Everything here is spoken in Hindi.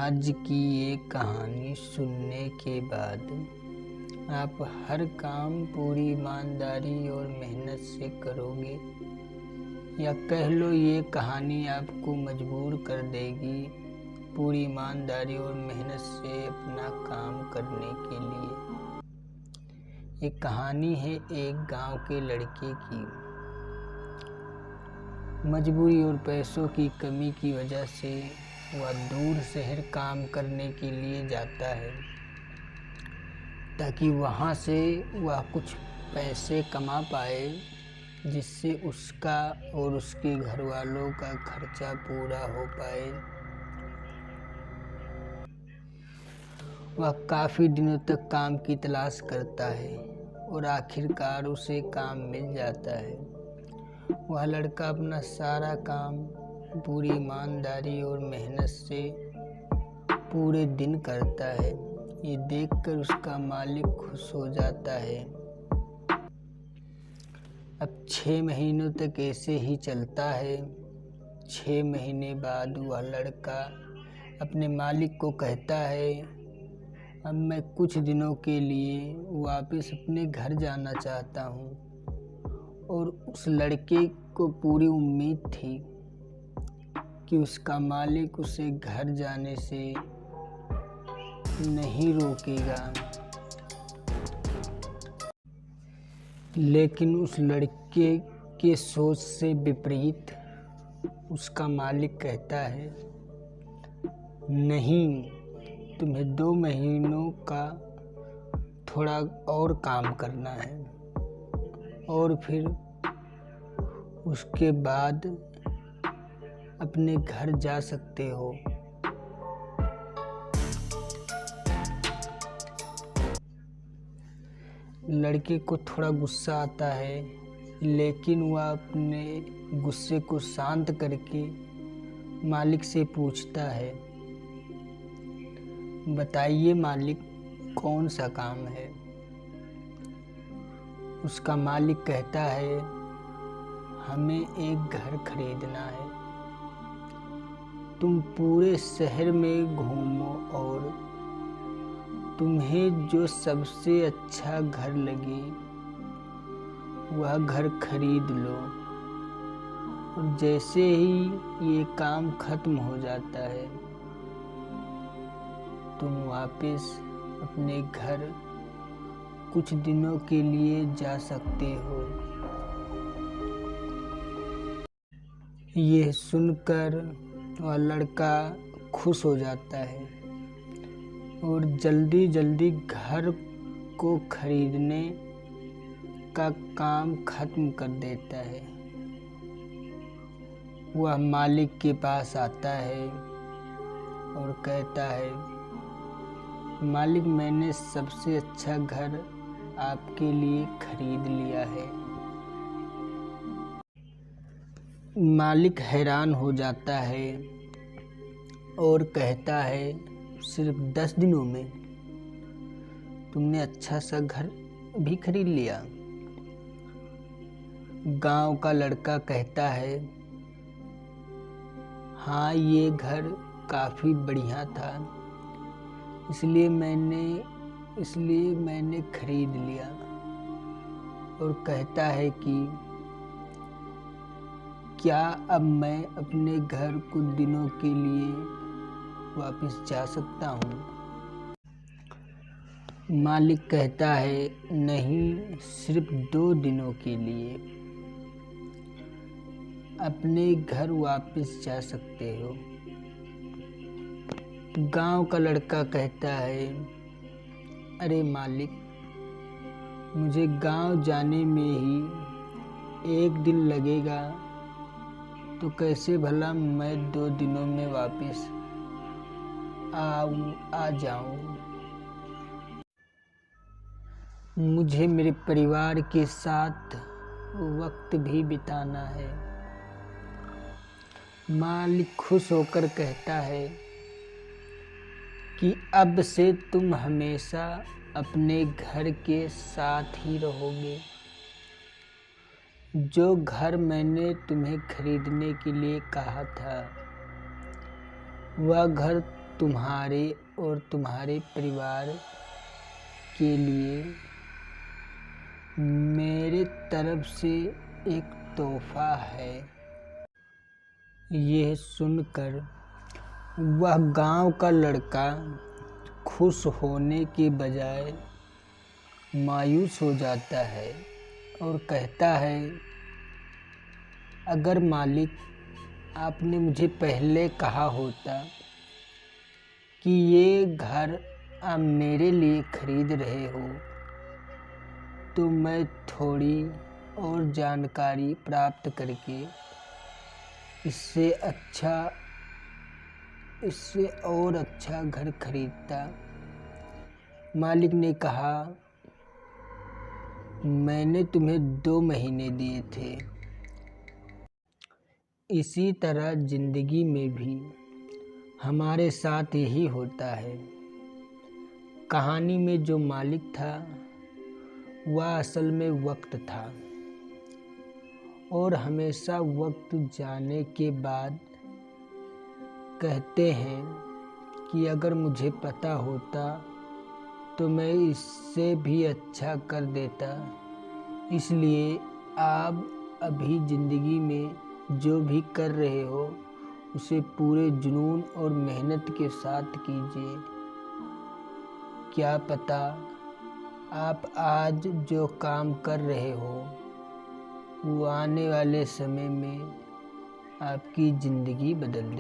आज की ये कहानी सुनने के बाद आप हर काम पूरी ईमानदारी और मेहनत से करोगे, या कह लो ये कहानी आपको मजबूर कर देगी पूरी ईमानदारी और मेहनत से अपना काम करने के लिए। ये कहानी है एक गांव के लड़के की। मजबूरी और पैसों की कमी की वजह से वह दूर शहर काम करने के लिए जाता है, ताकि वहाँ से वह कुछ पैसे कमा पाए, जिससे उसका और उसके घर वालों का खर्चा पूरा हो पाए। वह काफ़ी दिनों तक काम की तलाश करता है और आखिरकार उसे काम मिल जाता है। वह लड़का अपना सारा काम पूरी ईमानदारी और मेहनत से पूरे दिन करता है। ये देखकर उसका मालिक खुश हो जाता है। अब 6 महीनों तक ऐसे ही चलता है। 6 महीने बाद वह लड़का अपने मालिक को कहता है, अब मैं कुछ दिनों के लिए वापस अपने घर जाना चाहता हूँ। और उस लड़के को पूरी उम्मीद थी कि उसका मालिक उसे घर जाने से नहीं रोकेगा, लेकिन उस लड़के के सोच से विपरीत उसका मालिक कहता है, नहीं, तुम्हें 2 महीनों का थोड़ा और काम करना है और फिर उसके बाद अपने घर जा सकते हो। लड़के को थोड़ा गुस्सा आता है, लेकिन वह अपने गुस्से को शांत करके मालिक से पूछता है, बताइए मालिक, कौन सा काम है? उसका मालिक कहता है, हमें एक घर खरीदना है। तुम पूरे शहर में घूमो और तुम्हें जो सबसे अच्छा घर लगे वह घर खरीद लो। और जैसे ही ये काम खत्म हो जाता है, तुम वापस अपने घर कुछ दिनों के लिए जा सकते हो। यह सुनकर वह लड़का खुश हो जाता है और जल्दी जल्दी घर को खरीदने का काम खत्म कर देता है। वह मालिक के पास आता है और कहता है, मालिक, मैंने सबसे अच्छा घर आपके लिए खरीद लिया है। मालिक हैरान हो जाता है और कहता है, सिर्फ 10 दिनों में तुमने अच्छा सा घर भी खरीद लिया? गांव का लड़का कहता है, हाँ, ये घर काफ़ी बढ़िया था, इसलिए मैंने खरीद लिया। और कहता है कि क्या अब मैं अपने घर कुछ दिनों के लिए वापस जा सकता हूँ? मालिक कहता है, नहीं, सिर्फ 2 दिनों के लिए अपने घर वापस जा सकते हो। गांव का लड़का कहता है, अरे मालिक, मुझे गांव जाने में ही 1 दिन लगेगा, तो कैसे भला मैं 2 दिनों में वापस आ जाऊं? मुझे मेरे परिवार के साथ वक्त भी बिताना है। मालिक खुश होकर कहता है कि अब से तुम हमेशा अपने घर के साथ ही रहोगे। जो घर मैंने तुम्हें खरीदने के लिए कहा था, वह घर तुम्हारे और तुम्हारे परिवार के लिए मेरे तरफ से एक तोहफा है। यह सुनकर वह गांव का लड़का खुश होने के बजाय मायूस हो जाता है और कहता है, अगर मालिक आपने मुझे पहले कहा होता कि ये घर आप मेरे लिए खरीद रहे हो, तो मैं थोड़ी और जानकारी प्राप्त करके इससे और अच्छा घर खरीदता। मालिक ने कहा, मैंने तुम्हें 2 महीने दिए थे। इसी तरह जिंदगी में भी हमारे साथ यही होता है। कहानी में जो मालिक था वह असल में वक्त था, और हमेशा वक्त जाने के बाद कहते हैं कि अगर मुझे पता होता तो मैं इससे भी अच्छा कर देता। इसलिए आप अभी ज़िंदगी में जो भी कर रहे हो उसे पूरे जुनून और मेहनत के साथ कीजिए। क्या पता आप आज जो काम कर रहे हो वो आने वाले समय में आपकी ज़िंदगी बदल दे।